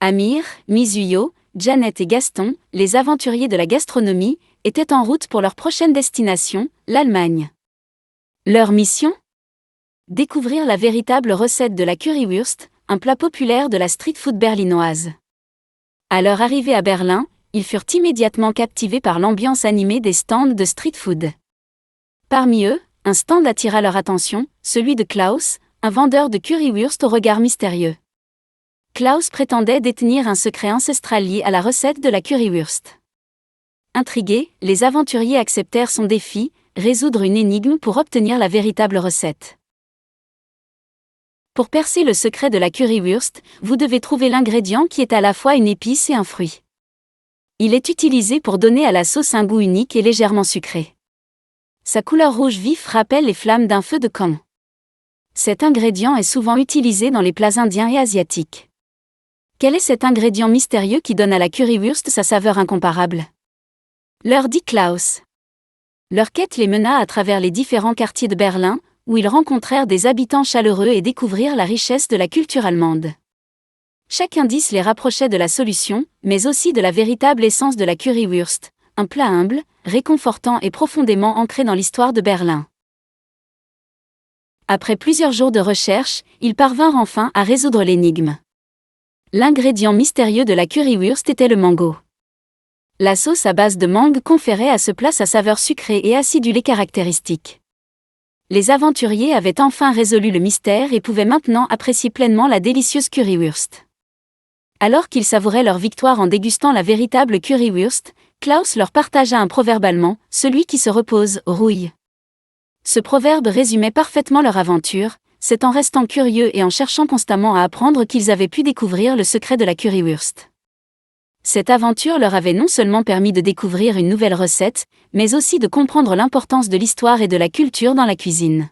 Amir, Mizuyo, Janet et Gaston, les aventuriers de la gastronomie, étaient en route pour leur prochaine destination, l'Allemagne. Leur mission ? Découvrir la véritable recette de la currywurst, un plat populaire de la street food berlinoise. À leur arrivée à Berlin, ils furent immédiatement captivés par l'ambiance animée des stands de street food. Parmi eux, un stand attira leur attention, celui de Klaus, un vendeur de currywurst au regard mystérieux. Klaus prétendait détenir un secret ancestral lié à la recette de la currywurst. Intrigués, les aventuriers acceptèrent son défi, résoudre une énigme pour obtenir la véritable recette. Pour percer le secret de la currywurst, vous devez trouver l'ingrédient qui est à la fois une épice et un fruit. Il est utilisé pour donner à la sauce un goût unique et légèrement sucré. Sa couleur rouge vif rappelle les flammes d'un feu de camp. Cet ingrédient est souvent utilisé dans les plats indiens et asiatiques. Quel est cet ingrédient mystérieux qui donne à la currywurst sa saveur incomparable ? Leur dit Klaus. Leur quête les mena à travers les différents quartiers de Berlin, où ils rencontrèrent des habitants chaleureux et découvrirent la richesse de la culture allemande. Chaque indice les rapprochait de la solution, mais aussi de la véritable essence de la currywurst, un plat humble, réconfortant et profondément ancré dans l'histoire de Berlin. Après plusieurs jours de recherche, ils parvinrent enfin à résoudre l'énigme. L'ingrédient mystérieux de la currywurst était le mango. La sauce à base de mangue conférait à ce plat sa saveur sucrée et acidulée caractéristique. Les aventuriers avaient enfin résolu le mystère et pouvaient maintenant apprécier pleinement la délicieuse currywurst. Alors qu'ils savouraient leur victoire en dégustant la véritable currywurst, Klaus leur partagea un proverbe allemand, celui qui se repose, rouille. Ce proverbe résumait parfaitement leur aventure, c'est en restant curieux et en cherchant constamment à apprendre qu'ils avaient pu découvrir le secret de la currywurst. Cette aventure leur avait non seulement permis de découvrir une nouvelle recette, mais aussi de comprendre l'importance de l'histoire et de la culture dans la cuisine.